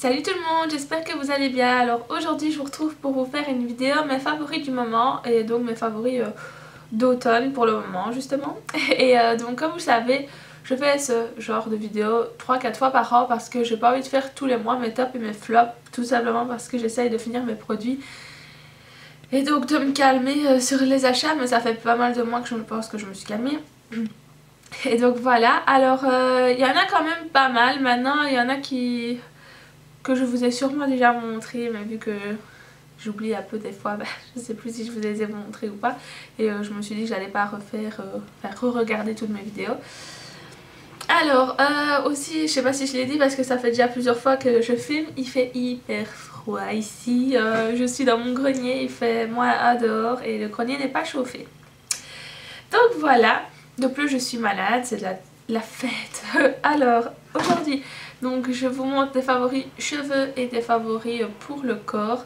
Salut tout le monde, j'espère que vous allez bien. Alors aujourd'hui je vous retrouve pour vous faire une vidéo mes favoris du moment et donc mes favoris d'automne pour le moment justement. Et donc comme vous le savez, je fais ce genre de vidéo 3-4 fois par an parce que j'ai pas envie de faire tous les mois mes tops et mes flops, tout simplement parce que j'essaye de finir mes produits et donc de me calmer sur les achats, mais ça fait pas mal de mois que je pense que je me suis calmée. Et donc voilà, alors il y en a quand même pas mal. Maintenant il y en a que je vous ai sûrement déjà montré, mais vu que j'oublie un peu des fois, je sais plus si je vous les ai montrés ou pas. Et je me suis dit que j'allais pas re-regarder toutes mes vidéos. Alors aussi, je sais pas si je l'ai dit parce que ça fait déjà plusieurs fois que je filme, il fait hyper froid ici. Je suis dans mon grenier, il fait -1 dehors et le grenier n'est pas chauffé. Donc voilà, de plus je suis malade, c'est de la fête. Alors aujourd'hui, donc je vous montre des favoris cheveux et des favoris pour le corps.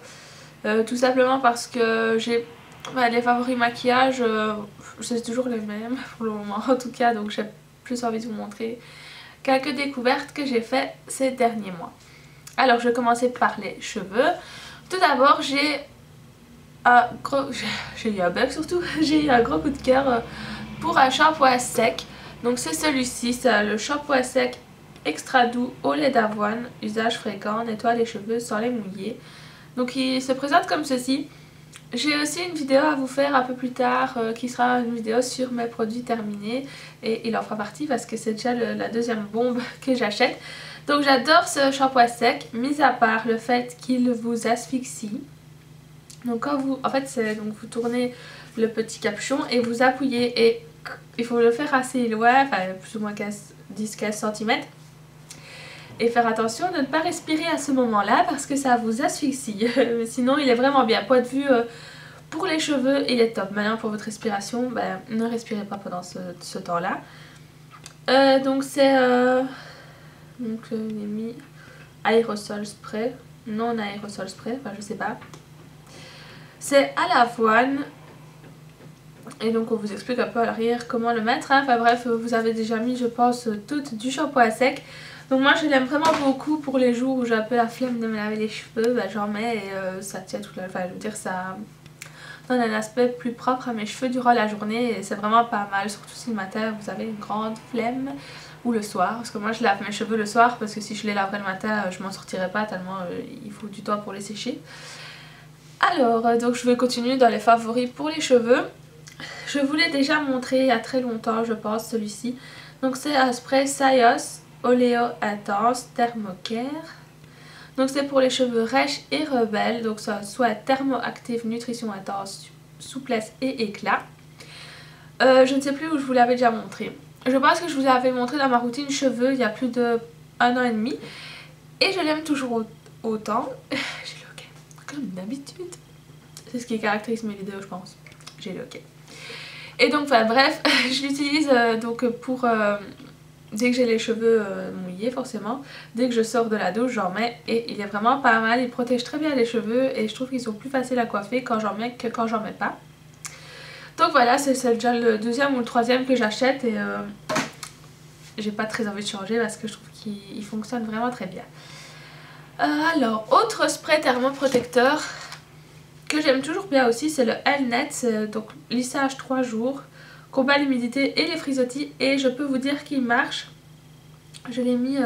Tout simplement parce que j'ai les favoris maquillage, c'est toujours les mêmes pour le moment en tout cas, donc j'ai plus envie de vous montrer quelques découvertes que j'ai fait ces derniers mois. Alors je vais commencer par les cheveux. Tout d'abord j'ai eu un bug surtout, j'ai eu un gros coup de cœur pour un shampoing sec. Donc c'est celui-ci, c'est le shampoing sec extra doux au lait d'avoine, usage fréquent, nettoie les cheveux sans les mouiller. Donc il se présente comme ceci. J'ai aussi une vidéo à vous faire un peu plus tard qui sera une vidéo sur mes produits terminés et il en fera partie parce que c'est déjà la deuxième bombe que j'achète. Donc j'adore ce shampoing sec, mis à part le fait qu'il vous asphyxie. Donc quand vous, en fait c'est donc vous tournez le petit capuchon et vous appuyez et il faut le faire assez loin, enfin plus ou moins 10-15 cm. Et faire attention de ne pas respirer à ce moment-là parce que ça vous asphyxie. Sinon il est vraiment bien. Point de vue pour les cheveux, il est top. Maintenant pour votre respiration, ne respirez pas pendant ce temps-là. Donc c'est donc j'ai mis aérosol spray, non aérosol spray, enfin je sais pas. C'est à l'avoine. Et donc on vous explique un peu à l'arrière comment le mettre. Enfin bref, vous avez déjà mis je pense toutes du shampoing sec. Donc moi je l'aime vraiment beaucoup pour les jours où j'ai un peu la flemme de me laver les cheveux. J'en mets et ça tient toute la... Enfin je veux dire ça donne un aspect plus propre à mes cheveux durant la journée. Et c'est vraiment pas mal, surtout si le matin vous avez une grande flemme. Ou le soir, parce que moi je lave mes cheveux le soir parce que si je les laverais le matin je m'en sortirais pas tellement il faut du temps pour les sécher. Alors donc je vais continuer dans les favoris pour les cheveux. Je vous l'ai déjà montré il y a très longtemps je pense celui-ci. Donc c'est un spray Sayos Oléo Intense Thermocare. Donc c'est pour les cheveux rêches et rebelles. Donc ça soit thermoactive, nutrition intense, souplesse et éclat. Je ne sais plus où je vous l'avais déjà montré. Je pense que je vous l'avais montré dans ma routine cheveux il y a plus de 1 an et demi. Et je l'aime toujours autant. J'ai le hoquet, comme d'habitude. C'est ce qui caractérise mes vidéos je pense. J'ai le hoquet. Et donc enfin bref, je l'utilise donc pour dès que j'ai les cheveux mouillés forcément, dès que je sors de la douche j'en mets et il est vraiment pas mal, il protège très bien les cheveux et je trouve qu'ils sont plus faciles à coiffer quand j'en mets que quand j'en mets pas. Donc voilà, c'est déjà le deuxième ou le troisième que j'achète et j'ai pas très envie de changer parce que je trouve qu'il fonctionne vraiment très bien. Alors, autre spray thermoprotecteur que j'aime toujours bien aussi, c'est le Elnet, donc lissage 3 jours, combat l'humidité et les frisottis et je peux vous dire qu'il marche. Je l'ai mis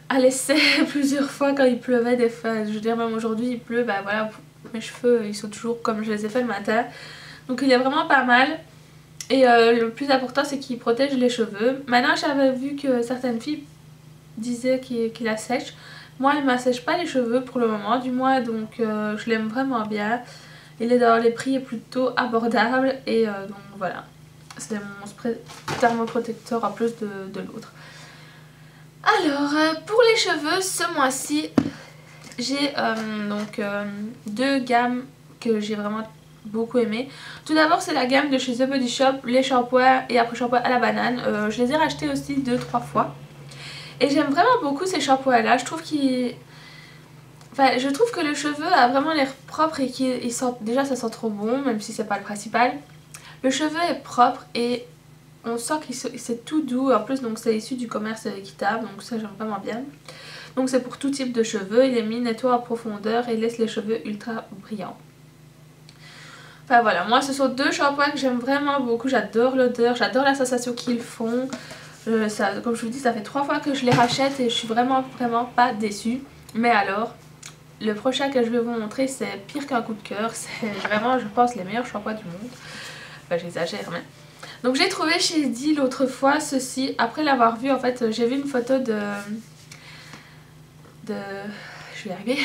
à l'essai plusieurs fois quand il pleuvait des fois, je veux dire même aujourd'hui il pleut, voilà, mes cheveux ils sont toujours comme je les ai fait le matin. Donc il est vraiment pas mal et le plus important c'est qu'il protège les cheveux. Maintenant j'avais vu que certaines filles disaient qu'il assèche. Moi il m'assèche pas les cheveux pour le moment du moins, donc je l'aime vraiment bien. Il est dans les prix plutôt abordables et donc voilà. C'est mon spray thermoprotecteur en plus de l'autre. Alors pour les cheveux ce mois-ci j'ai donc deux gammes que j'ai vraiment beaucoup aimé. Tout d'abord c'est la gamme de chez The Body Shop, les shampoings et après shampoing à la banane. Je les ai rachetés aussi 2-3 fois. Et j'aime vraiment beaucoup ces shampoings là, je trouve qu'ils... Enfin, je trouve que le cheveu a vraiment l'air propre et qu'il sent... Déjà ça sent trop bon, même si c'est pas le principal. Le cheveu est propre et on sent que c'est tout doux. En plus donc c'est issu du commerce équitable, donc ça j'aime vraiment bien. Donc c'est pour tout type de cheveux. Il est mis nettoie en profondeur et laisse les cheveux ultra brillants. Enfin voilà, moi ce sont deux shampoings que j'aime vraiment beaucoup. J'adore l'odeur, j'adore la sensation qu'ils font. Comme je vous dis, ça fait 3 fois que je les rachète et je suis vraiment pas déçue. Mais alors, le prochain que je vais vous montrer, c'est pire qu'un coup de cœur. C'est vraiment, je pense, les meilleurs shampoings du monde. Enfin, j'exagère, mais... Donc j'ai trouvé chez Eddy l'autre fois ceci. Après l'avoir vu, en fait, j'ai vu une photo de... Je vais y arriver,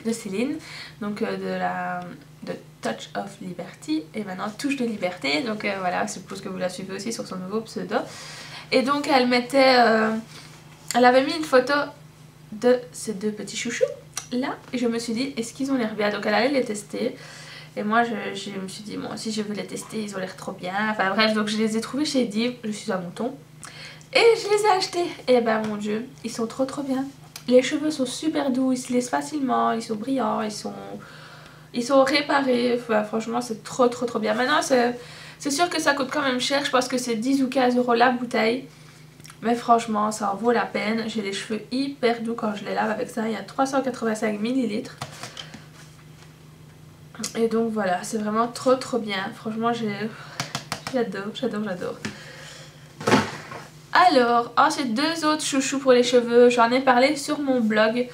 de Céline. Donc de Touch of Liberty. Et maintenant Touche de Liberté. Donc voilà, je suppose que vous la suivez aussi sur son nouveau pseudo. Et donc elle mettait... elle avait mis une photo de ces deux petits chouchous là. Et je me suis dit, est-ce qu'ils ont l'air bien? Donc elle allait les tester. Et moi je me suis dit, bon, si je veux les tester, ils ont l'air trop bien. Enfin bref, donc je les ai trouvés chez Eddy. Je suis un mouton. Et je les ai achetés. Et ben mon dieu, ils sont trop bien. Les cheveux sont super doux, ils se laissent facilement, ils sont brillants, ils sont réparés. Enfin, franchement, c'est trop bien. Maintenant, c'est sûr que ça coûte quand même cher. Je pense que c'est 10 ou 15 € la bouteille. Mais franchement, ça en vaut la peine. J'ai les cheveux hyper doux quand je les lave avec ça. Il y a 385 ml. Et donc voilà, c'est vraiment trop bien. Franchement, j'adore. Alors, ensuite deux autres chouchous pour les cheveux, j'en ai parlé sur mon blog.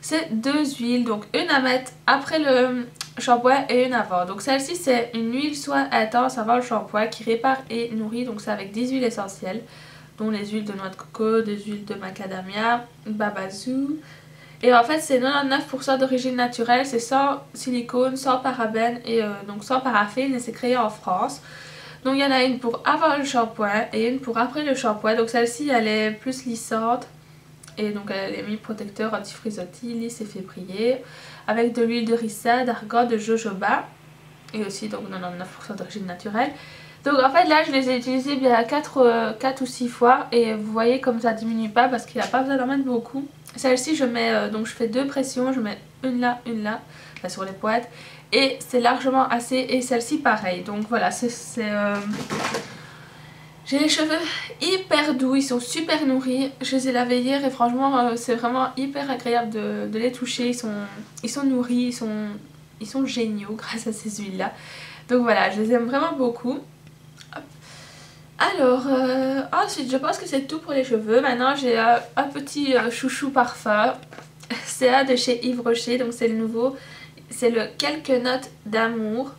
C'est deux huiles, donc une à mettre après le shampoing et une avant. Donc celle-ci c'est une huile soin intense avant le shampoing qui répare et nourrit. Donc c'est avec 10 huiles essentielles, dont les huiles de noix de coco, des huiles de macadamia, babassu. Et en fait c'est 99% d'origine naturelle, c'est sans silicone, sans parabènes et donc sans paraffine et c'est créé en France. Donc il y en a une pour avant le shampoing et une pour après le shampoing. Donc celle-ci elle est plus lissante. Et donc elle est mis protecteur anti-frisottis, lisse et février. Avec de l'huile de ricin, d'argan, de jojoba. Et aussi donc 99% d'origine naturelle. Donc en fait là je les ai utilisés bien 4 ou 6 fois. Et vous voyez comme ça diminue pas parce qu'il n'y a pas besoin d'en mettre beaucoup. Celle-ci je mets, donc je fais 2 pressions. Je mets une là, enfin, sur les poids. Et c'est largement assez. Et celle-ci pareil. Donc voilà, j'ai les cheveux hyper doux, ils sont super nourris. Je les ai lavés hier et franchement c'est vraiment hyper agréable de les toucher. Ils sont nourris, ils sont géniaux grâce à ces huiles là. Donc voilà, je les aime vraiment beaucoup. Hop. Alors ensuite je pense que c'est tout pour les cheveux. Maintenant j'ai un petit chouchou parfum. C'est un de chez Yves Rocher, donc c'est le nouveau. C'est le Quelques notes d'amour.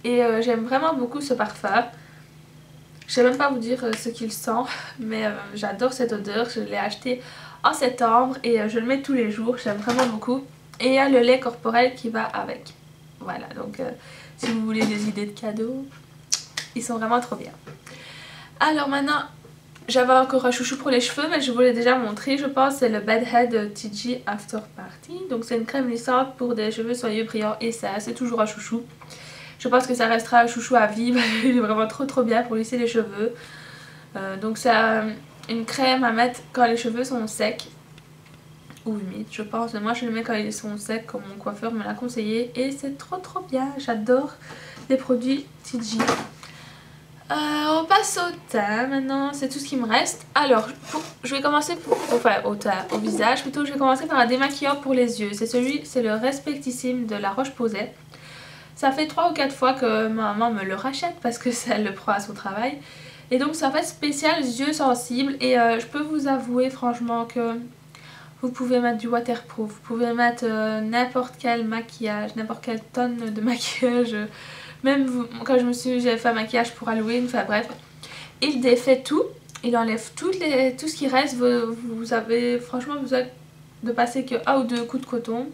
Et j'aime vraiment beaucoup ce parfum. Je sais même pas vous dire ce qu'il sent, mais j'adore cette odeur. Je l'ai acheté en septembre et je le mets tous les jours. J'aime vraiment beaucoup. Et il y a le lait corporel qui va avec. Voilà, donc si vous voulez des idées de cadeaux, ils sont vraiment trop bien. Alors maintenant, j'avais encore un chouchou pour les cheveux, mais je vous l'ai déjà montré, je pense. C'est le Bed Head TG After Party. Donc c'est une crème lissante pour des cheveux soyeux, brillants et ça, c'est toujours un chouchou. Je pense que ça restera un chouchou à vie. Il est vraiment trop bien pour lisser les cheveux. Donc c'est une crème à mettre quand les cheveux sont secs ou humides je pense. Mais moi je le mets quand ils sont secs comme mon coiffeur me l'a conseillé. Et c'est trop bien. J'adore les produits TG. On passe au teint maintenant, c'est tout ce qui me reste. Alors, je vais commencer au visage plutôt. Je vais commencer par un démaquillant pour les yeux. C'est le Respectissime de La Roche-Posay. Ça fait 3 ou 4 fois que ma maman me le rachète parce que ça le prend à son travail. Et donc ça fait spécial yeux sensibles. Et je peux vous avouer franchement que vous pouvez mettre du waterproof. Vous pouvez mettre n'importe quel maquillage, n'importe quelle tonne de maquillage. Même quand j'ai fait un maquillage pour Halloween, enfin bref. Il défait tout. Il enlève tout ce qui reste. Vous avez franchement besoin de passer que 1 ou 2 coups de coton.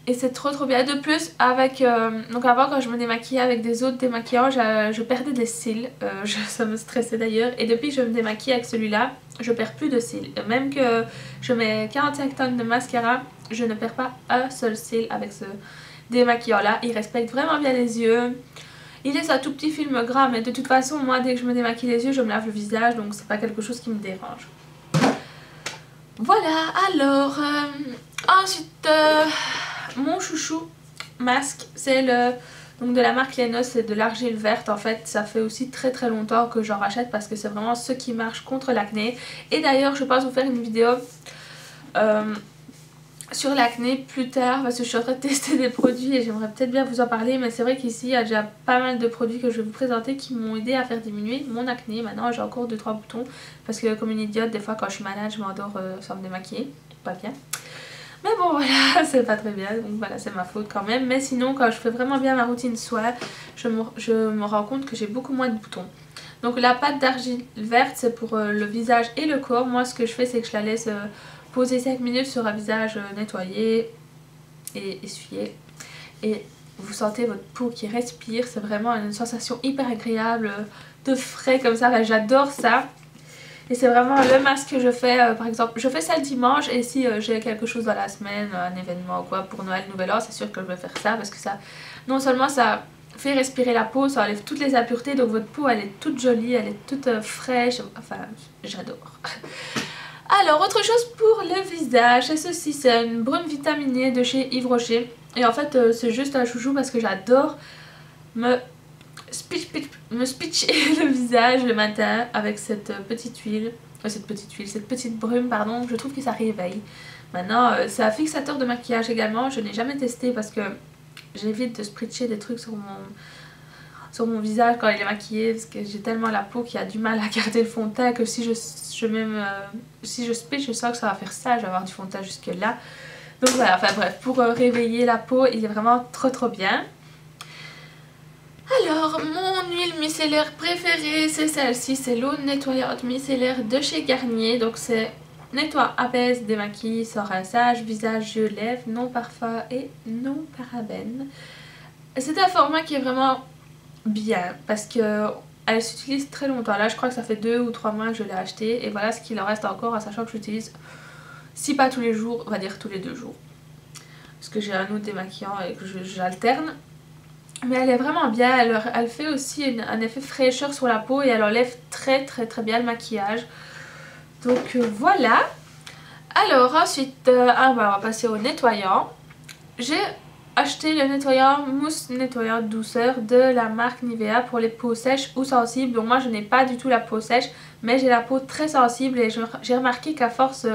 Et c'est trop bien. De plus, donc avant quand je me démaquillais avec des autres démaquillants, je perdais des cils. Ça me stressait d'ailleurs. Et depuis que je me démaquille avec celui-là, je perds plus de cils. Et même que je mets 45 tonnes de mascara, je ne perds pas un seul cil avec ce démaquillant là. Il respecte vraiment bien les yeux. Il laisse un tout petit film gras, mais de toute façon, moi dès que je me démaquille les yeux, je me lave le visage. Donc c'est pas quelque chose qui me dérange. Voilà, alors ensuite mon chouchou masque, c'est donc de la marque Lenos, c'est de l'argile verte. En fait ça fait aussi très longtemps que j'en rachète parce que c'est vraiment ce qui marche contre l'acné. Et d'ailleurs je pense vous faire une vidéo sur l'acné plus tard parce que je suis en train de tester des produits et j'aimerais peut-être bien vous en parler, mais c'est vrai qu'ici il y a déjà pas mal de produits que je vais vous présenter qui m'ont aidé à faire diminuer mon acné. Maintenant j'ai encore 2-3 boutons parce que comme une idiote des fois quand je suis malade je m'endors sans me démaquiller, pas bien. Mais bon voilà, c'est pas très bien, donc voilà c'est ma faute quand même. Mais sinon quand je fais vraiment bien ma routine soir, je me rends compte que j'ai beaucoup moins de boutons. Donc la pâte d'argile verte c'est pour le visage et le corps. Moi ce que je fais c'est que je la laisse poser 5 minutes sur un visage nettoyé et essuyé. Et vous sentez votre peau qui respire, c'est vraiment une sensation hyper agréable de frais comme ça, enfin, j'adore ça. Et c'est vraiment le masque que je fais, par exemple, je fais ça le dimanche et si j'ai quelque chose dans la semaine, un événement ou quoi, pour Noël, Nouvel An, c'est sûr que je vais faire ça parce que ça, non seulement ça fait respirer la peau, ça enlève toutes les impuretés, donc votre peau elle est toute jolie, elle est toute fraîche, enfin j'adore. Alors autre chose pour le visage, c'est ceci, c'est une brume vitaminée de chez Yves Rocher. Et en fait c'est juste un chouchou parce que j'adore me spitcher le visage le matin avec cette petite huile, cette petite brume pardon, je trouve que ça réveille. Maintenant c'est un fixateur de maquillage également, je n'ai jamais testé parce que j'évite de spritcher des trucs sur mon visage quand il est maquillé parce que j'ai tellement la peau qui a du mal à garder le fond de teint que si je spitch, je sens que ça va faire ça, je vais avoir du fond de teint jusque là. Donc voilà, enfin bref, pour réveiller la peau il est vraiment trop bien. Alors mon huile micellaire préférée c'est celle-ci, c'est l'eau nettoyante micellaire de chez Garnier. Donc c'est nettoie, apaise, démaquille, sans rinçage, visage, yeux, lèvres, non parfum et non parabène. C'est un format qui est vraiment bien parce que elle s'utilise très longtemps. Là je crois que ça fait 2 ou 3 mois que je l'ai acheté et voilà ce qu'il en reste encore, en sachant que j'utilise, si pas tous les jours, on va dire tous les 2 jours parce que j'ai un autre démaquillant et que j'alterne. Mais elle est vraiment bien, elle fait aussi un effet fraîcheur sur la peau et elle enlève très bien le maquillage. Donc voilà. Alors ensuite, on va passer au nettoyant. J'ai acheté le nettoyant mousse nettoyante douceur de la marque Nivea pour les peaux sèches ou sensibles. Donc moi je n'ai pas du tout la peau sèche, mais j'ai la peau très sensible et j'ai remarqué qu'à force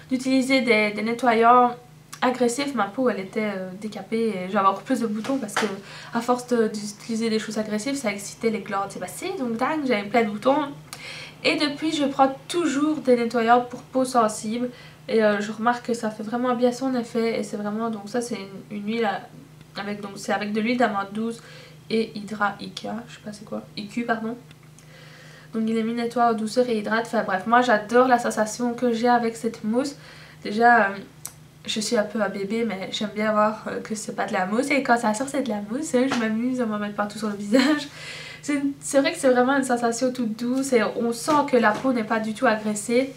d'utiliser des nettoyants agressifs, ma peau elle était décapée et j'avais encore plus de boutons parce que à force d'utiliser des choses agressives ça excitait les glandes sébacées, donc dingue, j'avais plein de boutons. Et depuis je prends toujours des nettoyants pour peau sensible et je remarque que ça fait vraiment bien son effet. Et c'est vraiment, donc ça c'est une huile avec, donc c'est avec de l'huile d'amande douce et Hydra IK, je sais pas c'est quoi, IQ pardon. Donc il est mis nettoie, douceur et hydrate, enfin bref, moi j'adore la sensation que j'ai avec cette mousse. Déjà je suis un peu un bébé mais j'aime bien voir que c'est pas de la mousse et quand ça sort c'est de la mousse, je m'amuse à m'en mettre partout sur le visage. C'est vrai que c'est vraiment une sensation toute douce et on sent que la peau n'est pas du tout agressée.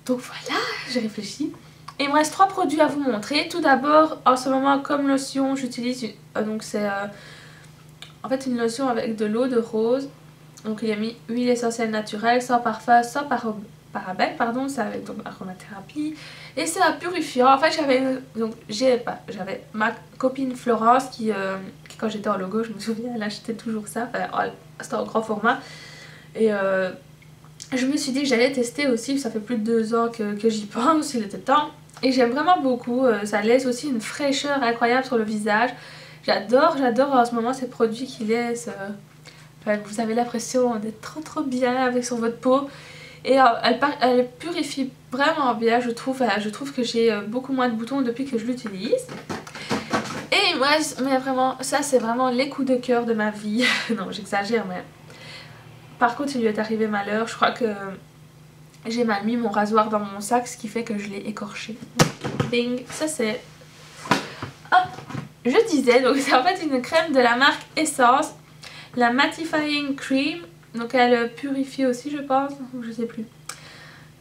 Donc voilà, j'ai réfléchi. Et il me reste 3 produits à vous montrer. Tout d'abord, en ce moment comme lotion j'utilise, donc c'est en fait une lotion avec de l'eau de rose. Donc il y a mis huile essentielle naturelle, sans parfum, sans parabènes, pardon, c'est avec donc aromathérapie. Et c'est un purifiant. En fait j'avais ma copine Florence qui quand j'étais en logo, je me souviens, elle achetait toujours ça, enfin c'était en grand format. Et je me suis dit que j'allais tester aussi, ça fait plus de 2 ans que j'y pense, il était temps. Et j'aime vraiment beaucoup, ça laisse aussi une fraîcheur incroyable sur le visage. J'adore en ce moment ces produits qui laissent, enfin, vous avez l'impression d'être trop bien avec sur votre peau. Et elle purifie vraiment bien, je trouve que j'ai beaucoup moins de boutons depuis que je l'utilise. Et moi, mais vraiment, ça c'est vraiment les coups de cœur de ma vie. Non, j'exagère, mais par contre il lui est arrivé malheur, je crois que j'ai mal mis mon rasoir dans mon sac, ce qui fait que je l'ai écorché. Bing, ça c'est... Hop, je disais, donc c'est en fait une crème de la marque Essence, la Mattifying Cream. Donc elle purifie aussi je pense, je sais plus.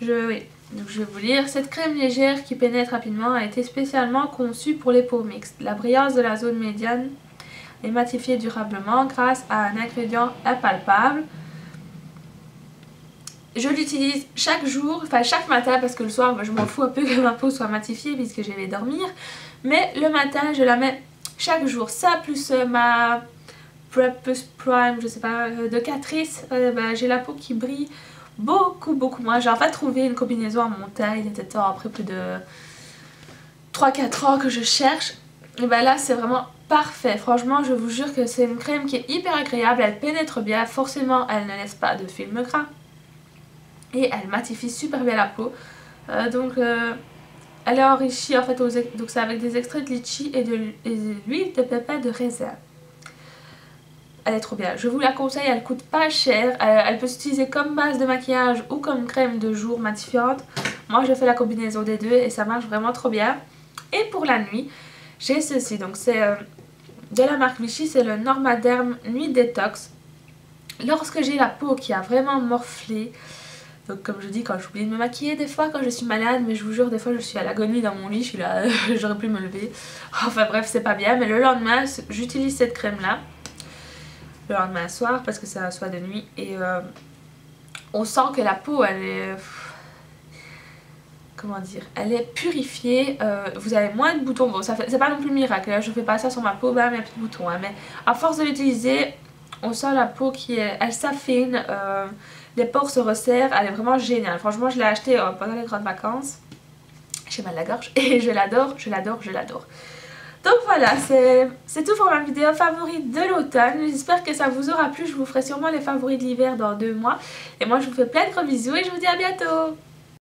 Oui. Donc je vais vous lire. Cette crème légère qui pénètre rapidement a été spécialement conçue pour les peaux mixtes. La brillance de la zone médiane est matifiée durablement grâce à un ingrédient impalpable. Je l'utilise chaque jour, enfin chaque matin parce que le soir je m'en fous un peu que ma peau soit matifiée puisque je vais dormir. Mais le matin je la mets chaque jour. Ça plus ma Prep Prime, je sais pas, de Catrice, j'ai la peau qui brille beaucoup moins. J'ai enfin trouvé une combinaison à mon taille, il était temps après plus de 3-4 ans que je cherche. Et ben là c'est vraiment parfait, franchement je vous jure que c'est une crème qui est hyper agréable, elle pénètre bien, forcément elle ne laisse pas de film gras et elle matifie super bien la peau. Elle est enrichie en fait, donc c'est avec des extraits de litchi et de l'huile de pépins de raisin. Elle est trop bien, je vous la conseille, elle coûte pas cher, elle peut s'utiliser comme base de maquillage ou comme crème de jour matifiante. Moi je fais la combinaison des deux et ça marche vraiment trop bien. Et pour la nuit, j'ai ceci, donc c'est de la marque Vichy, c'est le Normaderm Nuit Détox. Lorsque j'ai la peau qui a vraiment morflé, donc comme je dis, quand j'oublie de me maquiller des fois, quand je suis malade, mais je vous jure des fois je suis à l'agonie dans mon lit, je suis là, j'aurais pu me lever. Enfin bref, c'est pas bien, mais le lendemain j'utilise cette crème là, le lendemain soir parce que c'est un soir de nuit et on sent que la peau elle est... Comment dire, elle est purifiée, vous avez moins de boutons, bon c'est pas non plus miracle, là, je fais pas ça sur ma peau, bah il y a plus de boutons, hein, mais à force de l'utiliser, on sent la peau qui est, elle s'affine, les pores se resserrent, elle est vraiment géniale, franchement je l'ai acheté pendant les grandes vacances, j'ai mal à la gorge et je l'adore, je l'adore, je l'adore. Donc voilà, c'est tout pour ma vidéo favorite de l'automne. J'espère que ça vous aura plu. Je vous ferai sûrement les favoris de l'hiver dans 2 mois. Et moi je vous fais plein de gros bisous et je vous dis à bientôt.